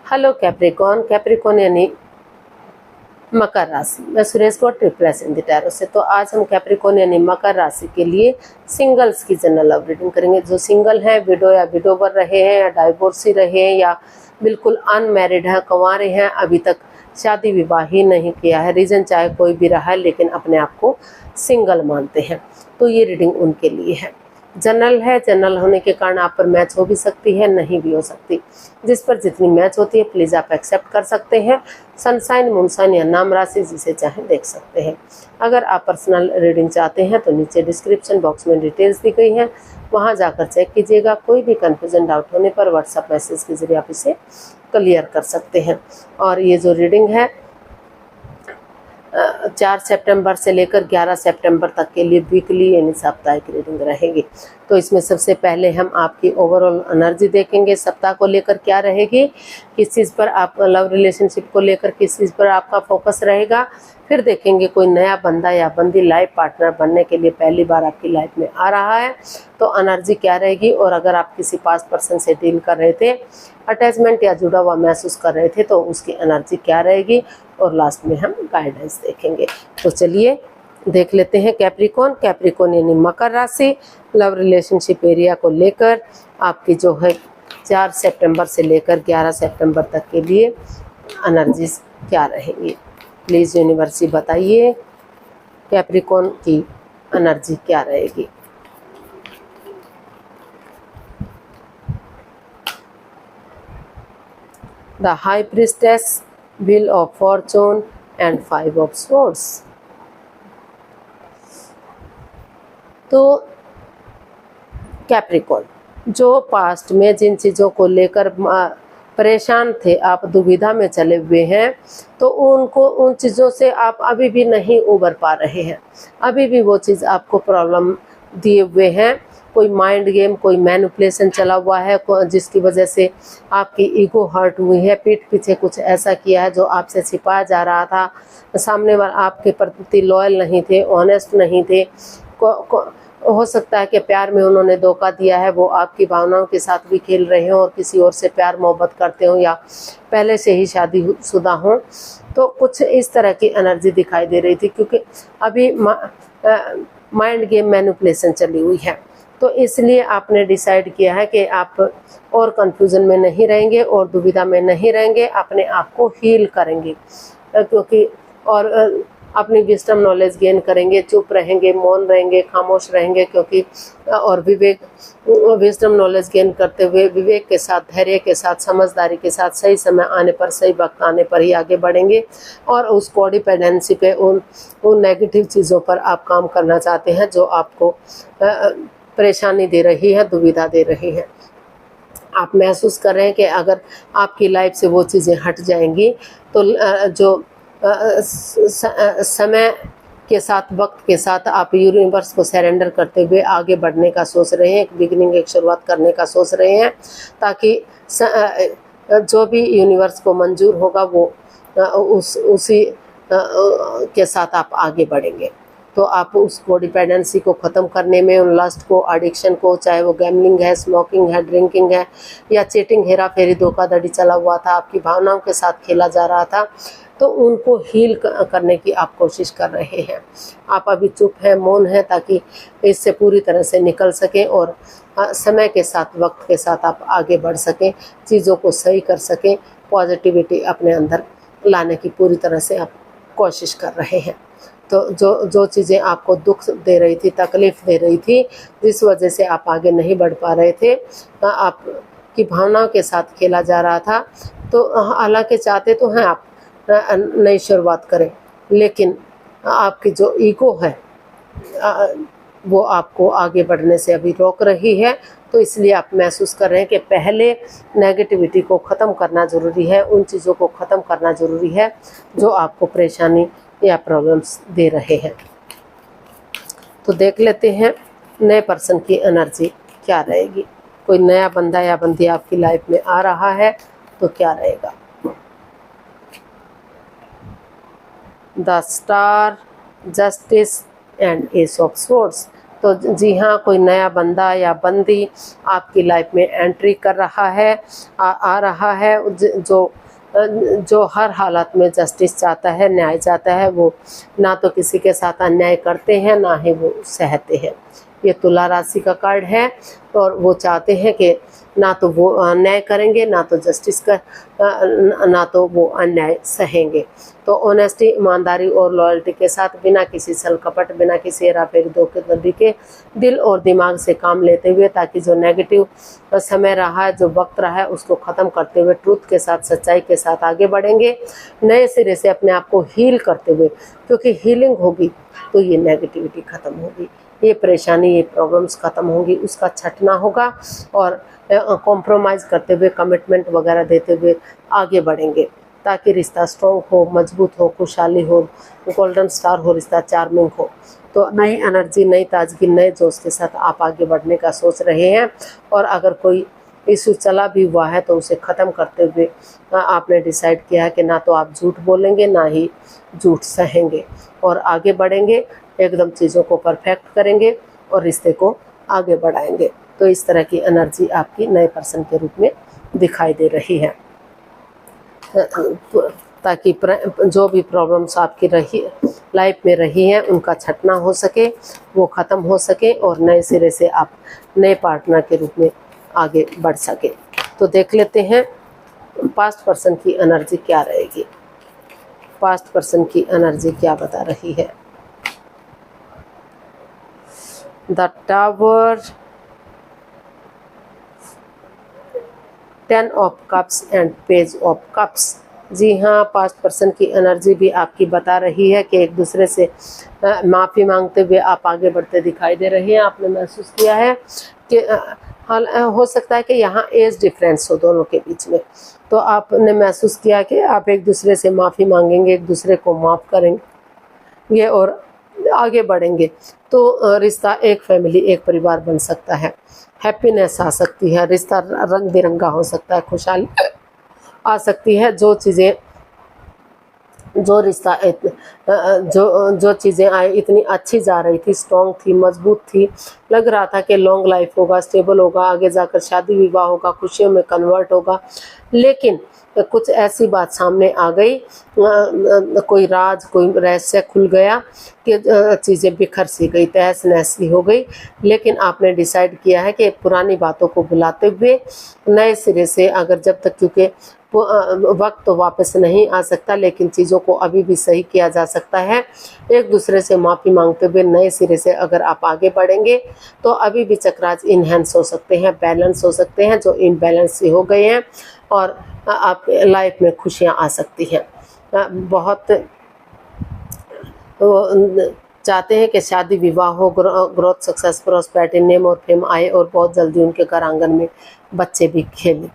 Hello Capricorn. Capricorn यानी मकर राशि। मैं सुरेश को ट्रिपल इन द टैरो से। तो आज हम कैप्रिकॉन यानी मकर राशि के लिए सिंगल्स की जनरल लव रीडिंग करेंगे। जो सिंगल हैं, विडो या विडोवर रहे हैं या डाइवोर्सी रहे हैं या बिल्कुल अनमैरिड हैं, कंवारे हैं, अभी तक शादी विवाह ही नहीं किया है, रीज़न चाहे कोई भी रहा है लेकिन अपने आप को सिंगल मानते हैं, तो ये रीडिंग उनके लिए है। जनरल है, जनरल होने के कारण आप पर मैच हो भी सकती है, नहीं भी हो सकती। जिस पर जितनी मैच होती है प्लीज़ आप एक्सेप्ट कर सकते हैं। सनसाइन, मूनसाइन या नाम राशि जिसे चाहें देख सकते हैं। अगर आप पर्सनल रीडिंग चाहते हैं तो नीचे डिस्क्रिप्शन बॉक्स में डिटेल्स दी गई हैं, वहां जाकर चेक कीजिएगा। कोई भी कन्फ्यूजन, डाउट होने पर व्हाट्सएप मैसेज के जरिए आप इसे क्लियर कर सकते हैं। और ये जो रीडिंग है 4 सितंबर से लेकर 11 सितंबर तक के लिए वीकली यानी साप्ताहिक रीडिंग रहेगी। तो इसमें सबसे पहले हम आपकी ओवरऑल एनर्जी देखेंगे, सप्ताह को लेकर क्या रहेगी, किस चीज़ पर आप लव रिलेशनशिप को लेकर किस चीज़ पर आपका फोकस रहेगा। फिर देखेंगे कोई नया बंदा या बंदी लाइफ पार्टनर बनने के लिए पहली बार आपकी लाइफ में आ रहा है तो एनर्जी क्या रहेगी। और अगर आप किसी पास्ट पर्सन से डील कर रहे थे, अटैचमेंट या जुड़ा हुआ महसूस कर रहे थे तो उसकी एनर्जी क्या रहेगी। और लास्ट में हम गाइडेंस देखेंगे। तो चलिए देख लेते हैं कैप्रिकॉन। कैप्रिकॉन यानी मकर राशि, लव रिलेशनशिप एरिया को लेकर आपकी जो है 4 सितंबर से लेकर 11 सितंबर तक के लिए एनर्जीज क्या रहेंगी। प्लीज़ यूनिवर्सिटी बताइए कैप्रिकॉन की एनर्जी क्या रहेगी। The high priestess, wheel of Fortune and 5 of swords. तो कैप्रिकॉन जो पास्ट में जिन चीज़ों को लेकर परेशान थे, आप दुविधा में चले हुए हैं, तो उन चीज़ों से आप अभी भी नहीं उबर पा रहे हैं। अभी भी वो चीज़ आपको प्रॉब्लम दिए हुए हैं। कोई माइंड गेम, कोई मैनिपुलेशन चला हुआ है जिसकी वजह से आपकी ईगो हर्ट हुई है। पीठ पीछे कुछ ऐसा किया है जो आपसे छिपाया जा रहा था। सामने वाले आपके प्रति लॉयल नहीं थे, ऑनेस्ट नहीं थे। हो सकता है कि प्यार में उन्होंने धोखा दिया है, वो आपकी भावनाओं के साथ भी खेल रहे हों और किसी और से प्यार मोहब्बत करते हो या पहले से ही शादीशुदा हों। तो कुछ इस तरह की एनर्जी दिखाई दे रही थी क्योंकि अभी माइंड गेम मैनिपुलेशन चली हुई है। तो इसलिए आपने डिसाइड किया है कि आप और कंफ्यूजन में नहीं रहेंगे और दुविधा में नहीं रहेंगे, अपने आप को हील करेंगे क्योंकि और अपनी विजडम नॉलेज गेन करेंगे, चुप रहेंगे, मौन रहेंगे, खामोश रहेंगे क्योंकि और विजडम नॉलेज गेन करते हुए विवेक के साथ, धैर्य के साथ, समझदारी के साथ सही समय आने पर, सही वक्त आने पर ही आगे बढ़ेंगे। और उस कोडिपेंडेंसी पे, उन नेगेटिव चीज़ों पर आप काम करना चाहते हैं जो आपको परेशानी दे रही है, दुविधा दे रही है। आप महसूस कर रहे हैं कि अगर आपकी लाइफ से वो चीज़ें हट जाएंगी तो जो समय के साथ, वक्त के साथ आप यूनिवर्स को सरेंडर करते हुए आगे बढ़ने का सोच रहे हैं, एक बिगिनिंग, एक शुरुआत करने का सोच रहे हैं ताकि जो भी यूनिवर्स को मंजूर होगा वो उसी के साथ आप आगे बढ़ेंगे। तो आप उस कोडिपेंडेंसी को ख़त्म करने में, उन लस्ट को, एडिक्शन को, चाहे वो गैम्बलिंग है, स्मोकिंग है, ड्रिंकिंग है या चीटिंग, हेरा फेरी, धोखाधड़ी चला हुआ था, आपकी भावनाओं के साथ खेला जा रहा था, तो उनको हील करने की आप कोशिश कर रहे हैं। आप अभी चुप हैं, मौन हैं ताकि इससे पूरी तरह से निकल सकें और समय के साथ, वक्त के साथ आप आगे बढ़ सकें, चीज़ों को सही कर सकें, पॉजिटिविटी अपने अंदर लाने की पूरी तरह से आप कोशिश कर रहे हैं। तो जो चीज़ें आपको दुख दे रही थी, तकलीफ़ दे रही थी, जिस वजह से आप आगे नहीं बढ़ पा रहे थे, आपकी भावनाओं के साथ खेला जा रहा था, तो हालांकि चाहते तो हैं आप नई शुरुआत करें, लेकिन आपकी जो ईगो है वो आपको आगे बढ़ने से अभी रोक रही है। तो इसलिए आप महसूस कर रहे हैं कि पहले नेगेटिविटी को ख़त्म करना ज़रूरी है, उन चीज़ों को ख़त्म करना ज़रूरी है जो आपको परेशानी या प्रॉब्लम्स दे रहे हैं। तो देख लेते हैं नए पर्सन की एनर्जी क्या रहेगी। कोई नया बंदा या बंदी आपकी लाइफ में आ रहा है तो क्या रहेगा। The star, justice and S of swords. तो जी हाँ, कोई नया बंदा या बंदी आपकी लाइफ में एंट्री कर रहा है, आ रहा है, जो हर हालत में जस्टिस चाहता है, न्याय चाहता है। वो ना तो किसी के साथ अन्याय करते हैं, ना ही वो सहते हैं। ये तुला राशि का कार्ड है और वो चाहते हैं कि ना तो वो अन्याय करेंगे, ना तो जस्टिस का, ना तो वो अन्याय सहेंगे। तो ऑनेस्टी, ईमानदारी और लॉयल्टी के साथ, बिना किसी छल कपट, बिना किसी हेराफेरी धोखेधड़ी के, दिल और दिमाग से काम लेते हुए, ताकि जो नेगेटिव समय रहा है, जो वक्त रहा है, उसको ख़त्म करते हुए ट्रूथ के साथ, सच्चाई के साथ आगे बढ़ेंगे, नए सिरे से अपने आप को हील करते हुए। क्योंकि हीलिंग होगी तो ये नेगेटिविटी ख़त्म होगी, ये परेशानी, ये प्रॉब्लम्स ख़त्म होंगी, उसका छटना होगा और कॉम्प्रोमाइज़ करते हुए, कमिटमेंट वगैरह देते हुए आगे बढ़ेंगे, ताकि रिश्ता स्ट्रॉन्ग हो, मजबूत हो, खुशहाली हो, गोल्डन स्टार हो, रिश्ता चार्मिंग हो। तो नई एनर्जी, नई ताजगी, नए जोश के साथ आप आगे बढ़ने का सोच रहे हैं। और अगर कोई इशू चला भी हुआ है तो उसे ख़त्म करते हुए आपने डिसाइड किया है कि ना तो आप झूठ बोलेंगे, ना ही झूठ सहेंगे, और आगे बढ़ेंगे, एकदम चीज़ों को परफेक्ट करेंगे और रिश्ते को आगे बढ़ाएंगे। तो इस तरह की एनर्जी आपकी नए पर्सन के रूप में दिखाई दे रही है, ताकि जो भी प्रॉब्लम्स आपकी रही लाइफ में रही हैं, उनका छटना हो सके, वो ख़त्म हो सके और नए सिरे से आप नए पार्टनर के रूप में आगे बढ़ सके। तो देख लेते हैं पास्ट पर्सन की एनर्जी क्या रहेगी। पास्ट पर्सन की एनर्जी क्या बता रही है। The tower, 10 of cups and page of cups. जी हाँ, पास्ट पर्सन की एनर्जी भी आपकी बता रही है कि एक दूसरे से माफ़ी मांगते हुए आप आगे बढ़ते दिखाई दे रहे हैं। आपने महसूस किया है कि हो सकता है कि यहाँ एज डिफरेंस हो दोनों के बीच में, तो आपने महसूस किया कि आप एक दूसरे से माफ़ी मांगेंगे, एक दूसरे को माफ़ करेंगे और आगे बढ़ेंगे। तो रिश्ता एक फैमिली, एक परिवार बन सकता है, हैप्पीनेस आ सकती है, रिश्ता रंग बिरंगा हो सकता है, खुशहाली आ सकती है। जो रिश्ता जो चीज़ें आई इतनी अच्छी जा रही थी, स्ट्रॉन्ग थी, मजबूत थी, लग रहा था कि लॉन्ग लाइफ होगा, स्टेबल होगा, आगे जाकर शादी विवाह होगा, खुशियों में कन्वर्ट होगा, लेकिन कुछ ऐसी बात सामने आ गई, कोई राज, कोई रहस्य खुल गया कि चीज़ें बिखर सी गई, तहस नहस सी हो गई। लेकिन आपने डिसाइड किया है कि पुरानी बातों को भुलाते हुए नए सिरे से, अगर जब तक, क्योंकि वक्त तो वापस नहीं आ सकता, लेकिन चीज़ों को अभी भी सही किया जा सकता है। एक दूसरे से माफ़ी मांगते हुए नए सिरे से अगर आप आगे बढ़ेंगे तो अभी भी चक्राज इनहेंस हो सकते हैं, बैलेंस हो सकते हैं जो इनबैलेंस से हो गए हैं, और आप लाइफ में खुशियां आ सकती हैं। बहुत चाहते हैं कि शादी विवाह हो, ग्रोथ, सक्सेस, प्रॉस्पेरिटी, नेम और फेम आए और बहुत जल्दी उनके घर आंगन में बच्चे भी खेलें।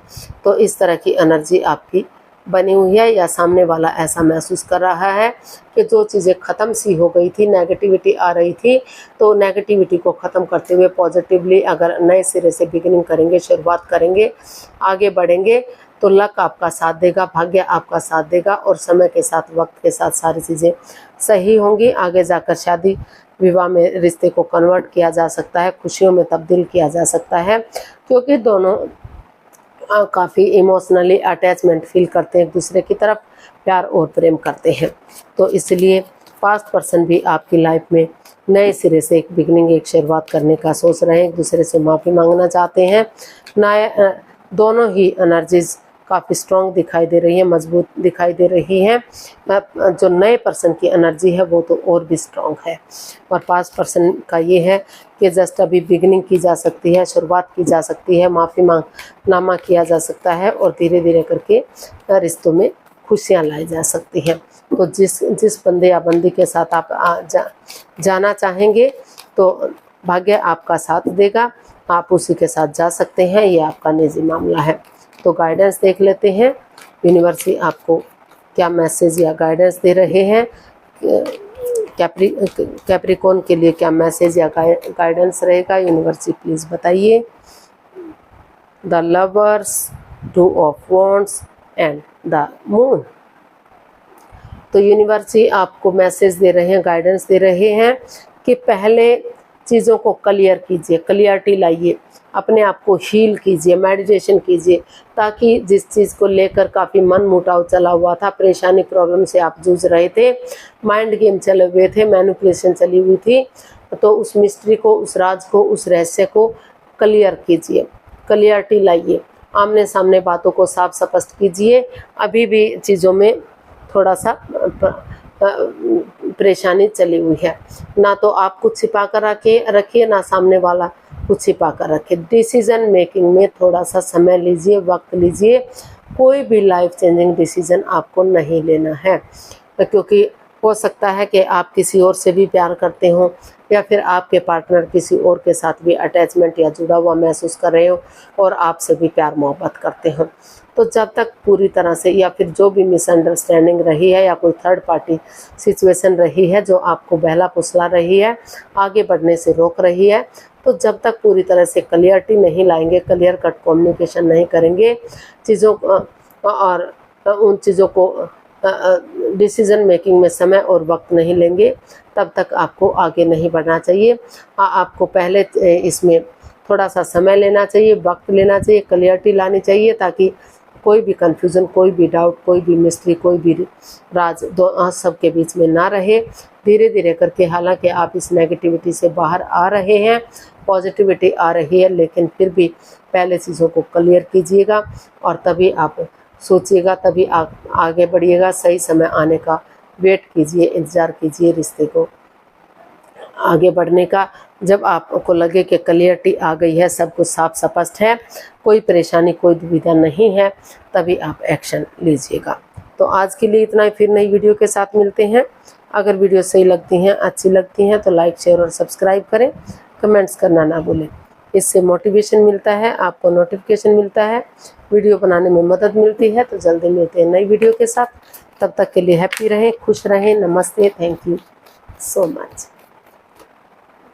तो इस तरह की एनर्जी आपकी बनी हुई है, या सामने वाला ऐसा महसूस कर रहा है कि जो चीज़ें ख़त्म सी हो गई थी, नेगेटिविटी आ रही थी, तो नेगेटिविटी को ख़त्म करते हुए पॉजिटिवली अगर नए सिरे से बिगिनिंग करेंगे, शुरुआत करेंगे, आगे बढ़ेंगे, तो लक आपका साथ देगा, भाग्य आपका साथ देगा, और समय के साथ, वक्त के साथ सारी चीज़ें सही होंगी। आगे जाकर शादी विवाह में रिश्ते को कन्वर्ट किया जा सकता है, खुशियों में तब्दील किया जा सकता है, क्योंकि दोनों काफ़ी इमोशनली अटैचमेंट फील करते हैं, एक दूसरे की तरफ प्यार और प्रेम करते हैं। तो इसलिए पास्ट पर्सन भी आपकी लाइफ में नए सिरे से एक बिगनिंग, एक शुरुआत करने का सोच रहे हैं, एक दूसरे से माफ़ी मांगना चाहते हैं। नए दोनों ही एनर्जीज काफ़ी स्ट्रॉन्ग दिखाई दे रही है, मजबूत दिखाई दे रही है। जो नए पर्सन की एनर्जी है वो तो और भी स्ट्रॉन्ग है, और पास्ट पर्सन का ये है कि जस्ट अभी बिगनिंग की जा सकती है, शुरुआत की जा सकती है, माफ़ी मांगनामा किया जा सकता है, और धीरे धीरे करके रिश्तों में खुशियाँ लाई जा सकती हैं। तो जिस बंदे या बंदी के साथ आप जाना चाहेंगे तो भाग्य आपका साथ देगा, आप उसी के साथ जा सकते हैं, ये आपका निजी मामला है। तो गाइडेंस देख लेते हैं, यूनिवर्स आपको क्या मैसेज या गाइडेंस दे रहे हैं। कैप्रिकॉर्न के लिए क्या मैसेज या गाइडेंस रहेगा, यूनिवर्स प्लीज़ बताइए। The lovers, 2 of wands and the moon. तो यूनिवर्स आपको मैसेज दे रहे हैं, गाइडेंस दे रहे हैं कि पहले चीज़ों को क्लियर कीजिए, क्लियरिटी लाइए, अपने आप को हील कीजिए, मेडिटेशन कीजिए, ताकि जिस चीज़ को लेकर काफ़ी मन मुटाव चला हुआ था, परेशानी प्रॉब्लम से आप जूझ रहे थे, माइंड गेम चले हुए थे, मैनिपुलेशन चली हुई थी, तो उस मिस्ट्री को, उस राज को, उस रहस्य को क्लियर कीजिए, क्लियरिटी लाइए, आमने सामने बातों को साफ स्पष्ट कीजिए। अभी भी चीज़ों में थोड़ा सा परेशानी चली हुई है, ना तो आप कुछ छिपा कर रखिए, ना सामने वाला कुछ छिपा कर रखे। डिसीजन मेकिंग में थोड़ा सा समय लीजिए, वक्त लीजिए, कोई भी लाइफ चेंजिंग डिसीजन आपको नहीं लेना है, क्योंकि हो सकता है कि आप किसी और से भी प्यार करते हो, या फिर आपके पार्टनर किसी और के साथ भी अटैचमेंट या जुड़ा हुआ महसूस कर रहे हो और आपसे भी प्यार मोहब्बत करते हो। तो जब तक पूरी तरह से, या फिर जो भी मिसअंडरस्टैंडिंग रही है या कोई थर्ड पार्टी सिचुएशन रही है जो आपको बहला फुसला रही है, आगे बढ़ने से रोक रही है, तो जब तक पूरी तरह से क्लियरिटी नहीं लाएंगे, क्लियर कट कम्युनिकेशन नहीं करेंगे चीज़ों और उन चीज़ों को डिसीजन मेकिंग में समय और वक्त नहीं लेंगे, तब तक आपको आगे नहीं बढ़ना चाहिए। आपको पहले इसमें थोड़ा सा समय लेना चाहिए, वक्त लेना चाहिए, क्लियरिटी लानी चाहिए, ताकि कोई भी कन्फ्यूज़न, कोई भी डाउट, कोई भी मिस्ट्री, कोई भी राज सबके बीच में ना रहे। धीरे धीरे करके, हालांकि आप इस नेगेटिविटी से बाहर आ रहे हैं, पॉजिटिविटी आ रही है, लेकिन फिर भी पहले चीज़ों को क्लियर कीजिएगा और तभी आप सोचिएगा, तभी आप आगे बढ़िएगा। सही समय आने का वेट कीजिए, इंतज़ार कीजिए रिश्ते को आगे बढ़ने का। जब आपको लगे कि क्लियरिटी आ गई है, सब कुछ साफ स्पष्ट है, कोई परेशानी, कोई दुविधा नहीं है, तभी आप एक्शन लीजिएगा। तो आज के लिए इतना ही, फिर नई वीडियो के साथ मिलते हैं। अगर वीडियो सही लगती हैं, अच्छी लगती हैं, तो लाइक, शेयर और सब्सक्राइब करें, कमेंट्स करना ना भूलें। इससे मोटिवेशन मिलता है, आपको नोटिफिकेशन मिलता है, वीडियो बनाने में मदद मिलती है। तो जल्दी मिलते हैं नई वीडियो के साथ, तब तक के लिए हैप्पी रहें, खुश रहें। नमस्ते, थैंक यू सो मच।